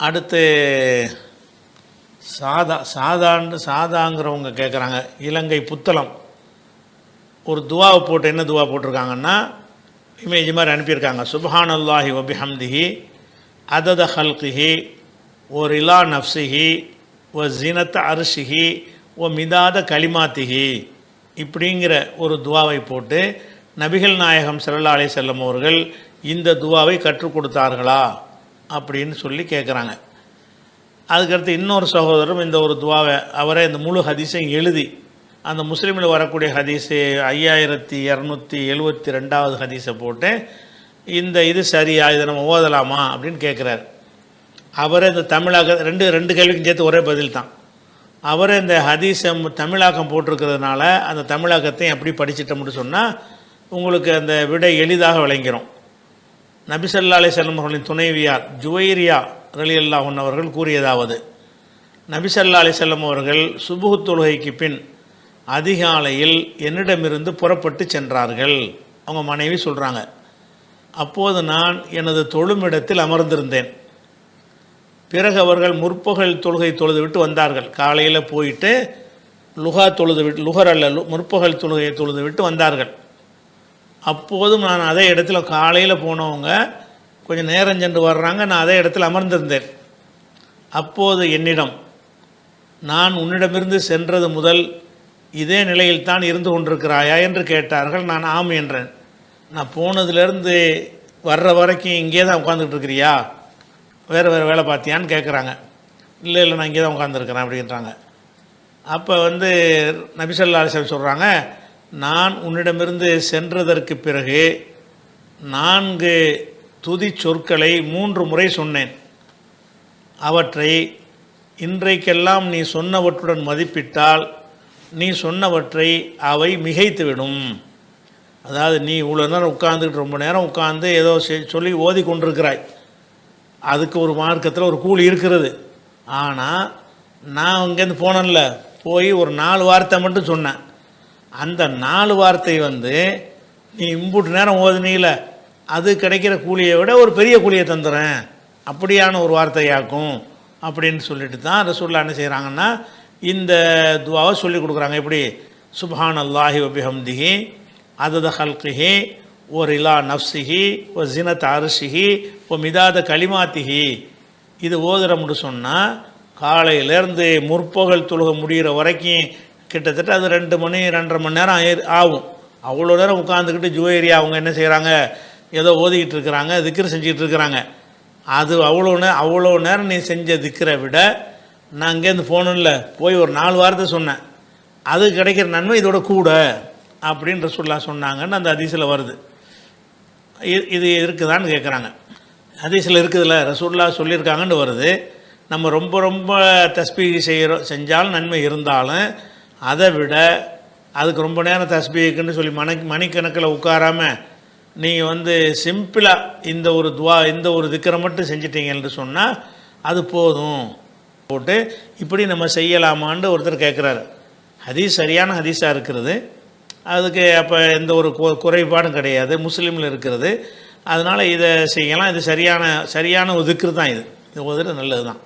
அடுத்து சாதாங்கிறவங்க கேட்குறாங்க. இலங்கை புத்தளம் ஒரு துவாவை போட்டு என்ன துவா போட்டிருக்காங்கன்னா, இமேஜ் மாதிரி அனுப்பியிருக்காங்க. சுப்ஹானல்லாஹி வபிஹம்திஹி அதத ஹல்கிஹி ஓ ரிலா நஃப்ஸிஹி ஓ ஜினத் அர்ஷிஹி ஓ மிதாத கலிமாத்திஹி இப்படிங்கிற ஒரு துவாவை போட்டு நபிகள் நாயகம் ஸல்லல்லாஹு அலைஹி வஸல்லம் அவர்கள் இந்த துவாவை கற்றுக் கொடுத்தார்களா அப்படின்னு சொல்லி கேட்குறாங்க. அதுக்கடுத்து இன்னொரு சகோதரரும் இந்த ஒரு துவாவை அவரே இந்த முழு ஹதீஸையும் எழுதி அந்த முஸ்லீமில் வரக்கூடிய ஹதீஸு 5272வது ஹதீஸை போட்டு இது சரியா, இதை நம்ம ஓதலாமா அப்படின்னு கேட்குறாரு. அவரே இந்த தமிழாக்க ரெண்டு கேள்விக்கும் சேர்த்து ஒரே பதில் தான். அவரே இந்த ஹதீஸை தமிழாக்கம் போட்டிருக்கிறதுனால அந்த தமிழாக்கத்தையும் எப்படி படிச்சிட்டோம்னு சொன்னால் உங்களுக்கு அந்த விடை எளிதாக விளங்கிறோம். நபி ஸல்லல்லாஹு அலைஹி வஸல்லம் அவர்களின் துணைவியார் ஜுவைரியா ரலியல்லாஹு அன்ஹா அவர்கள் கூறியதாவது, நபி ஸல்லல்லாஹு அலைஹி வஸல்லம் அவர்கள் சுபுஹ் தொழுகைக்கு பின் அதிகாலையில் என்னிடமிருந்து புறப்பட்டு சென்றார்கள். அவங்க மனைவி சொல்கிறாங்க, அப்போது நான் எனது தொழுமிடத்தில் அமர்ந்திருந்தேன். பிறகு அவர்கள் முற்பகல் தொழுகை தொழுது விட்டு வந்தார்கள். காலையில் போயிட்டு முற்பகல் தொழுகையை தொழுது விட்டு வந்தார்கள். அப்போதும் நான் அதே இடத்துல காலையில் போனவங்க கொஞ்சம் நேரம் சென்று வர்றாங்க, நான் அதே இடத்துல அமர்ந்திருந்தேன். அப்போது என்னிடம், நான் உன்னிடமிருந்து சென்றது முதல் இதே நிலையில் தான் இருந்து கொண்டிருக்கிறாயா என்று கேட்டார்கள். நான் ஆம் என்றேன். நான் போனதுலேருந்து வர்ற வரைக்கும் இங்கே தான் உட்காந்துக்கிட்டு இருக்கிறியா, வேறு வேலை பார்த்தியான்னு கேட்குறாங்க. இல்லை நான் இங்கே தான் உட்காந்துருக்கிறேன் அப்படின்றாங்க. அப்போ நபி ஸல்லல்லாஹு அலைஹி வஸல்லம் சொல்கிறாங்க, நான் உன்னிடமிருந்து சென்றதற்கு பிறகு 4 துதி சொற்களை 3 முறை சொன்னேன். அவற்றை இன்றைக்கெல்லாம் நீ சொன்னவற்றுடன் மதிப்பிட்டால் நீ சொன்னவற்றை அவை மிகைத்துவிடும். அதாவது நீ இவ்வளோ நேரம் உட்காந்துக்கிட்டு ரொம்ப நேரம் உட்காந்து ஏதோ சொல்லி ஓதி கொண்டிருக்கிறாய், அதுக்கு ஒரு மார்க்கத்தில் ஒரு கூலி இருக்கிறது. ஆனால் நான் இங்கேருந்து போனேன்ல, போய் ஒரு 4 வார்த்தை மட்டும் சொன்னேன். அந்த 4 வார்த்தை நீ இம்புட்டு நேரம் ஓதுனீல, அது கிடைக்கிற கூலியை விட ஒரு பெரிய கூலியை தந்துடுறேன், அப்படியான ஒரு வார்த்தையாக்கும் அப்படின்னு சொல்லிட்டு தான் ரசூலுல்லாஹ் என்ன செய்கிறாங்கன்னா இந்த துவாவை சொல்லி கொடுக்குறாங்க. எப்படி? சுப்ஹானல்லாஹி வபிஹம்திஹி அதத ஹல்கிஹி ஓ ரிலா நஃப்ஸிஹி ஓ ஜினத் அர்ஷிஹி ஓ மிதாத கலிமாத்திஹி. இது ஓதுறோம்னு சொன்னால் காலையிலேருந்து முற்பகல் தொழுகை முடிகிற வரைக்கும் கிட்டத்தட்ட அது 2 மணி 2.5 மணி நேரம் ஆகும். அவ்வளோ நேரம் உட்காந்துக்கிட்டு ஜுவேரியா அவங்க என்ன செய்கிறாங்க, ஏதோ ஓதிக்கிட்டு இருக்கிறாங்க, திக்ர் செஞ்சுக்கிட்டு இருக்கிறாங்க. அது அவ்வளோ நேரம் நீ செஞ்ச திக்ரை விட நான் இங்கேருந்து போகணும்ல, போய் ஒரு 4 வார்த்தை சொன்னேன், அது கிடைக்கிற நன்மை இதோட கூட அப்படின்னு ரசூலுல்லாஹ் சொன்னாங்கன்னு அந்த ஹதீஸில் வருது. இது இருக்குதான்னு கேட்குறாங்க. ஹதீஸில் இருக்குதுல்ல, ரசூலுல்லாஹ் சொல்லியிருக்காங்கன்னு வருது. நம்ம ரொம்ப தஸ்பீஹ் செஞ்சாலும் நன்மை இருந்தாலும் அதை விட அதுக்கு ரொம்ப நேரம் தஸ்பீஹுக்குன்னு சொல்லி மணிக்கணக்கில் உட்காராமல் நீங்கள் சிம்பிளாக இந்த ஒரு துவா இந்த ஒரு திக்கரை மட்டும் செஞ்சிட்டீங்கன்னு சொன்னால் அது போதும் போட்டு இப்படி நம்ம செய்யலாமான்னு ஒருத்தர் கேட்குறாரு. ஹதீஸ் சரியான ஹதீஸாக இருக்கிறது, அதுக்கு அப்போ எந்த ஒரு குறைபாடும் கிடையாது, முஸ்லீமில் இருக்கிறது. அதனால் இதை செய்யலாம். இது சரியான ஒரு திக்ரு தான். இது ஓதுறது நல்லது தான்.